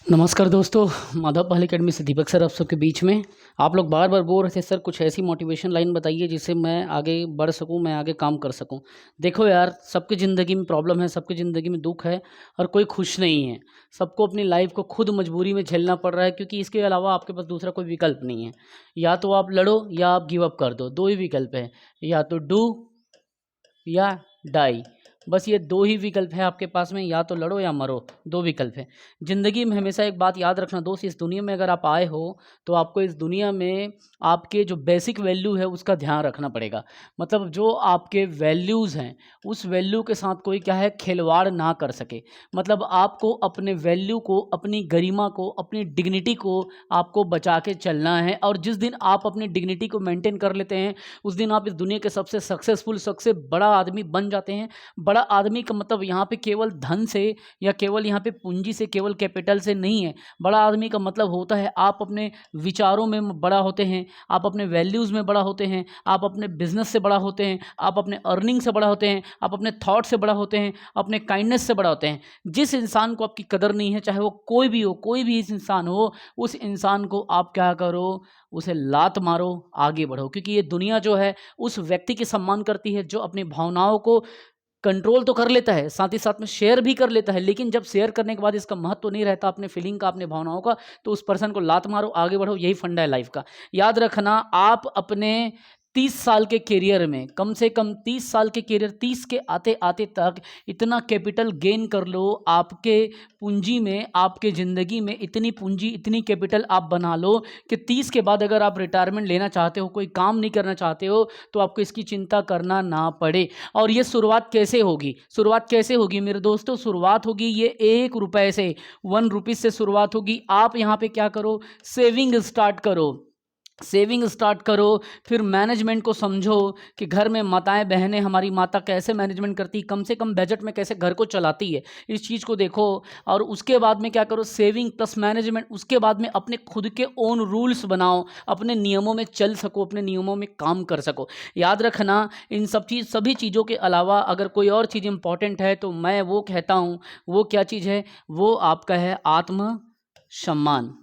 नमस्कार दोस्तों, माधव पहल अकेडमी से दीपक सर आप सबके बीच में। आप लोग बार बार बोल रहे थे सर कुछ ऐसी मोटिवेशन लाइन बताइए जिससे मैं आगे बढ़ सकूं, मैं आगे काम कर सकूं। देखो यार, सबकी ज़िंदगी में प्रॉब्लम है, सबकी ज़िंदगी में दुख है और कोई खुश नहीं है। सबको अपनी लाइफ को खुद मजबूरी में झेलना पड़ रहा है, क्योंकि इसके अलावा आपके पास दूसरा कोई विकल्प नहीं है। या तो आप लड़ो या आप गिव अप कर दो, दो ही विकल्प है, या तो डू या डाई। बस ये दो ही विकल्प है आपके पास में, या तो लड़ो या मरो, दो विकल्प है। ज़िंदगी में हमेशा एक बात याद रखना दोस्त, इस दुनिया में अगर आप आए हो तो आपको इस दुनिया में आपके जो बेसिक वैल्यू है उसका ध्यान रखना पड़ेगा। मतलब जो आपके वैल्यूज़ हैं उस वैल्यू के साथ कोई क्या है खिलवाड़ ना कर सके। मतलब आपको अपने वैल्यू को, अपनी गरिमा को, अपनी डिग्निटी को आपको बचा के चलना है। और जिस दिन आप अपनी डिग्निटी को मेंटेन कर लेते हैं उस दिन आप इस दुनिया के सबसे सक्सेसफुल, सबसे बड़ा आदमी बन जाते हैं। बड़ा आदमी का मतलब यहाँ पे केवल धन से या केवल यहाँ पे पूंजी से, केवल कैपिटल से नहीं है। बड़ा आदमी का मतलब होता है आप अपने विचारों में बड़ा होते हैं, आप अपने वैल्यूज़ में बड़ा होते हैं, आप अपने बिजनेस से बड़ा होते हैं, आप अपने अर्निंग से बड़ा होते हैं, आप अपने थॉट से बड़ा होते हैं, अपने काइंडनेस से बड़ा होते हैं। जिस इंसान को आपकी कदर नहीं है, चाहे वो कोई भी हो, कोई भी इस इंसान हो, उस इंसान को आप क्या करो, उसे लात मारो, आगे बढ़ो। क्योंकि ये दुनिया जो है उस व्यक्ति की सम्मान करती है जो अपनी भावनाओं को कंट्रोल तो कर लेता है, साथ ही साथ में शेयर भी कर लेता है। लेकिन जब शेयर करने के बाद इसका महत्व तो नहीं रहता अपने फीलिंग का, अपने भावनाओं का, तो उस पर्सन को लात मारो, आगे बढ़ो। यही फंडा है लाइफ का। याद रखना, आप अपने 30 साल के करियर में, कम से कम 30 साल के करियर, 30 के आते आते तक इतना कैपिटल गेन कर लो, आपके पूंजी में, आपके ज़िंदगी में इतनी पूंजी, इतनी कैपिटल आप बना लो कि 30 के बाद अगर आप रिटायरमेंट लेना चाहते हो, कोई काम नहीं करना चाहते हो, तो आपको इसकी चिंता करना ना पड़े। और ये शुरुआत कैसे होगी? शुरुआत कैसे होगी मेरे दोस्तों? शुरुआत होगी ये 1 रुपए से, 1 रुपीज़ से शुरुआत होगी। आप यहाँ पे क्या करो, सेविंग स्टार्ट करो। सेविंग स्टार्ट करो, फिर मैनेजमेंट को समझो कि घर में माताएं बहनें, हमारी माता कैसे मैनेजमेंट करती, कम से कम बजट में कैसे घर को चलाती है, इस चीज़ को देखो। और उसके बाद में क्या करो, सेविंग प्लस मैनेजमेंट। उसके बाद में अपने खुद के ओन रूल्स बनाओ, अपने नियमों में चल सको, अपने नियमों में काम कर सको। याद रखना, इन सभी चीज़ों के अलावा अगर कोई और चीज़ इंपॉर्टेंट है तो मैं वो कहता हूँ, वो क्या चीज़ है, वो आपका है आत्मसम्मान।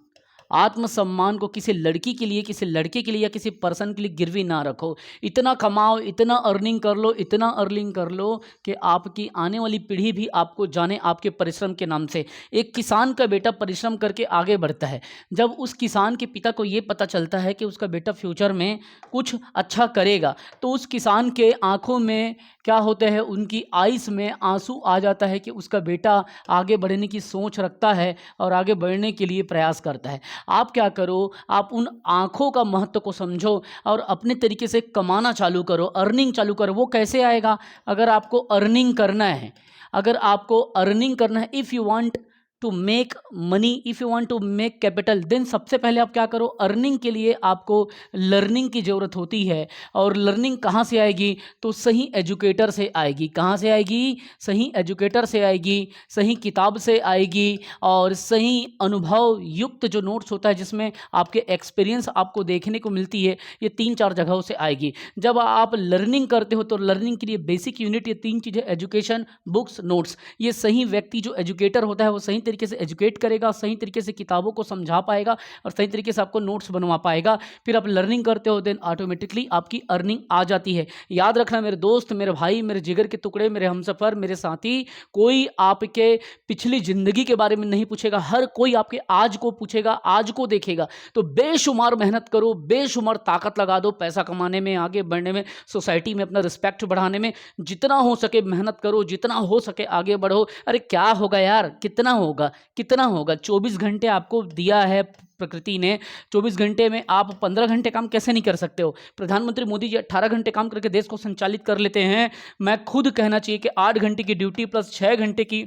आत्मसम्मान को किसी लड़की के लिए, किसी लड़के के लिए या किसी पर्सन के लिए गिरवी ना रखो। इतना कमाओ, इतना अर्निंग कर लो, इतना अर्निंग कर लो कि आपकी आने वाली पीढ़ी भी आपको जाने आपके परिश्रम के नाम से। एक किसान का बेटा परिश्रम करके आगे बढ़ता है। जब उस किसान के पिता को ये पता चलता है कि उसका बेटा फ्यूचर में कुछ अच्छा करेगा, तो उस किसान के आंखों में क्या होता है, उनकी आइस में आंसू आ जाता है कि उसका बेटा आगे बढ़ने की सोच रखता है और आगे बढ़ने के लिए प्रयास करता है। आप क्या करो, आप उन आँखों का महत्व को समझो और अपने तरीके से कमाना चालू करो, अर्निंग चालू करो। वो कैसे आएगा? अगर आपको अर्निंग करना है, अगर आपको अर्निंग करना है, if you want to make money, if you want to make capital, then सबसे पहले आप क्या करो, अर्निंग के लिए आपको लर्निंग की ज़रूरत होती है। और लर्निंग कहाँ से आएगी? तो सही एजुकेटर से आएगी। कहाँ से आएगी? सही एजुकेटर से आएगी, सही किताब से आएगी, और सही अनुभव युक्त जो नोट्स होता है जिसमें आपके एक्सपीरियंस आपको देखने को मिलती है, ये 3-4 जगहों से आएगी। जब आप लर्निंग करते हो तो लर्निंग के लिए बेसिक यूनिट ये 3 चीज़ें, एजुकेशन, बुक्स, नोट्स। ये सही व्यक्ति जो एजुकेटर होता है वो सही तरीके से एजुकेट करेगा, सही तरीके से किताबों को समझा पाएगा और सही तरीके से आपको नोट्स बनवा पाएगा। फिर आप लर्निंग करते हो, देन ऑटोमेटिकली आपकी अर्निंग आ जाती है। याद रखना मेरे दोस्त, मेरे भाई, मेरे जिगर के टुकड़े, मेरे हमसफर, मेरे साथी, कोई आपके पिछली ज़िंदगी के बारे में नहीं पूछेगा, हर कोई आपके आज को पूछेगा, आज को देखेगा। तो बेशुमार मेहनत करो, बेशुमार ताकत लगा दो पैसा कमाने में, आगे बढ़ने में, सोसाइटी में अपना रिस्पेक्ट बढ़ाने में। जितना हो सके मेहनत करो, जितना हो सके आगे बढ़ो। अरे क्या होगा यार, कितना होगा, कितना होगा? 24 घंटे आपको दिया है प्रकृति ने, 24 घंटे में आप 15 घंटे काम कैसे नहीं कर सकते हो? प्रधानमंत्री मोदी जी 18 घंटे काम करके देश को संचालित कर लेते हैं। मैं खुद कहना चाहिए कि 8 घंटे की ड्यूटी प्लस 6 घंटे की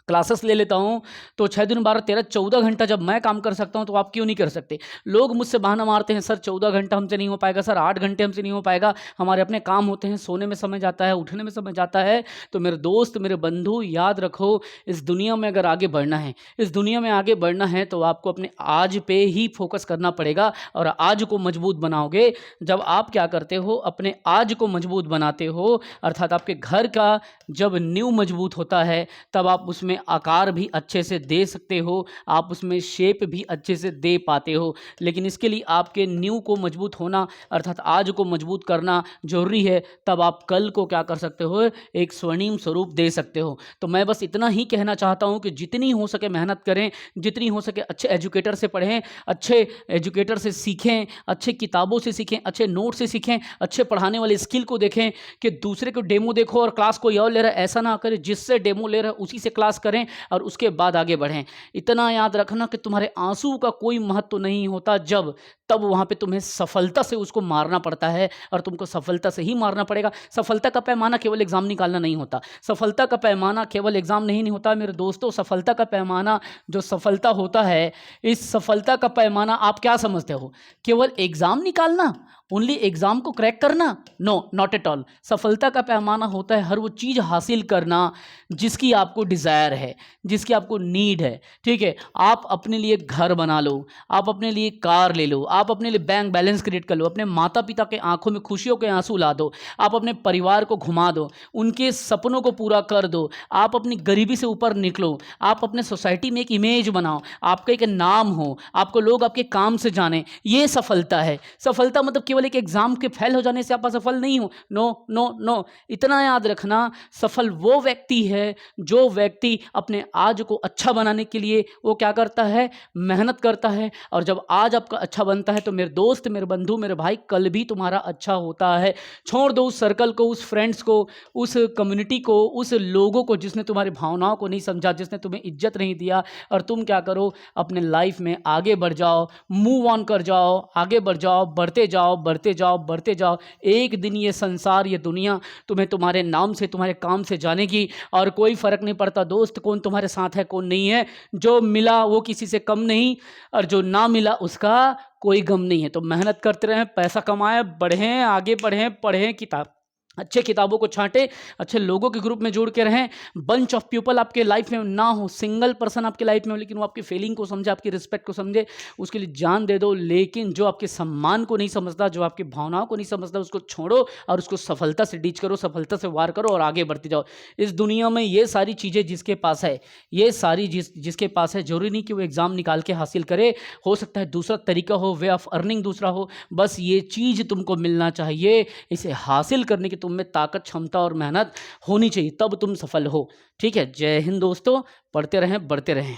क्लासेस ले लेता हूँ, तो 6 दिन 12 13 14 घंटा जब मैं काम कर सकता हूँ तो आप क्यों नहीं कर सकते? लोग मुझसे बहाना मारते हैं, सर 14 घंटा हमसे नहीं हो पाएगा, सर 8 घंटे हमसे नहीं हो पाएगा, हमारे अपने काम होते हैं, सोने में समय जाता है, उठने में समय जाता है। तो मेरे दोस्त, मेरे बंधु, याद रखो, इस दुनिया में अगर आगे बढ़ना है, इस दुनिया में आगे बढ़ना है तो आपको अपने आज पे ही फोकस करना पड़ेगा। और आज को मजबूत बनाओगे जब आप क्या करते हो, अपने आज को मजबूत बनाते हो, अर्थात आपके घर का जब नींव मजबूत होता है तब आप उसमें उसमें आकार भी अच्छे से दे सकते हो, आप उसमें शेप भी अच्छे से दे पाते हो। लेकिन इसके लिए आपके नींव को मजबूत होना अर्थात आज को मजबूत करना ज़रूरी है, तब आप कल को क्या कर सकते हो, एक स्वर्णिम स्वरूप दे सकते हो। तो मैं बस इतना ही कहना चाहता हूँ कि जितनी हो सके मेहनत करें, जितनी हो सके अच्छे एजुकेटर से पढ़ें, अच्छे एजुकेटर से सीखें, अच्छे किताबों से सीखें, अच्छे नोट से सीखें, अच्छे पढ़ाने वाले स्किल को देखें कि दूसरे को डेमो देखो और क्लास कोई और ले रहा है ऐसा ना करें, जिससे डेमो ले रहा है उसी से क्लास करें और उसके बाद आगे बढ़ें। इतना याद रखना कि तुम्हारे आंसू का कोई महत्व नहीं होता, जब तब वहाँ पे तुम्हें सफलता से उसको मारना पड़ता है और तुमको सफलता से ही मारना पड़ेगा। सफलता का पैमाना केवल एग्ज़ाम निकालना नहीं होता, सफलता का पैमाना केवल एग्ज़ाम नहीं होता मेरे दोस्तों। सफलता का पैमाना जो सफलता होता है, इस सफलता का पैमाना आप क्या समझते हो, केवल एग्ज़ाम निकालना, ओनली एग्ज़ाम को क्रैक करना? No, not at all. सफलता का पैमाना होता है हर वो चीज़ हासिल करना जिसकी आपको डिज़ायर है, जिसकी आपको नीड है। ठीक है, आप अपने लिए घर बना लो, आप अपने लिए कार ले लो, आप अपने लिए बैंक बैलेंस क्रिएट कर लो, अपने माता पिता के आंखों में खुशियों के आंसू ला दो, आप अपने परिवार को घुमा दो, उनके सपनों को पूरा कर दो, आप अपनी गरीबी से ऊपर निकलो, आप अपने सोसाइटी में एक इमेज बनाओ, आपका एक नाम हो, आपको लोग आपके काम से जाने, ये सफलता है। सफलता मतलब केवल एक एग्जाम के फेल हो जाने से आप असफल नहीं हो। नो नो नो, इतना याद रखना, सफल वो व्यक्ति है जो व्यक्ति अपने आज को अच्छा बनाने के लिए वो क्या करता है, मेहनत करता है। और जब आज आपका अच्छा बनता है तो मेरे दोस्त, मेरे बंधु, मेरे भाई, कल भी तुम्हारा अच्छा होता है। छोड़ दो उस सर्कल को, उस फ्रेंड्स को, उस कम्युनिटी को, उस लोगों को जिसने तुम्हारी भावनाओं को नहीं समझा, जिसने तुम्हें इज्जत नहीं दिया, और तुम क्या करो, अपने लाइफ में आगे बढ़ जाओ, मूव ऑन कर जाओ, आगे बढ़ जाओ, बढ़ते जाओ, बढ़ते जाओ, बढ़ते जाओ। एक दिन ये संसार, ये दुनिया तुम्हें तुम्हारे नाम से, तुम्हारे काम से जानेगी और कोई फर्क नहीं पड़ता दोस्त कौन तुम्हारे साथ है कौन नहीं है। जो मिला वो किसी से कम नहीं और जो ना मिला उसका कोई गम नहीं है। तो मेहनत करते रहें, पैसा कमाएं, बढ़ें, आगे बढ़ें, पढ़ें, किताब अच्छे किताबों को छांटें, अच्छे लोगों के ग्रुप में जुड़ के रहें। बंच ऑफ पीपल आपके लाइफ में ना हो, सिंगल पर्सन आपके लाइफ में हो, लेकिन वो आपकी फीलिंग को समझे, आपकी रिस्पेक्ट को समझे, उसके लिए जान दे दो। लेकिन जो आपके सम्मान को नहीं समझता, जो आपकी भावनाओं को नहीं समझता, उसको छोड़ो और उसको सफलता से डीच करो, सफलता से वार करो और आगे बढ़ते जाओ। इस दुनिया में ये सारी चीज़ें जिसके पास है, ये सारी जिसके पास है, जरूरी नहीं कि वो एग्ज़ाम निकाल के हासिल करे, हो सकता है दूसरा तरीका हो, वे ऑफ अर्निंग दूसरा हो, बस ये चीज़ तुमको मिलना चाहिए। इसे हासिल करने की तुम में ताकत, क्षमता और मेहनत होनी चाहिए, तब तुम सफल हो। ठीक है, जय हिंद दोस्तों, पढ़ते रहें, बढ़ते रहें।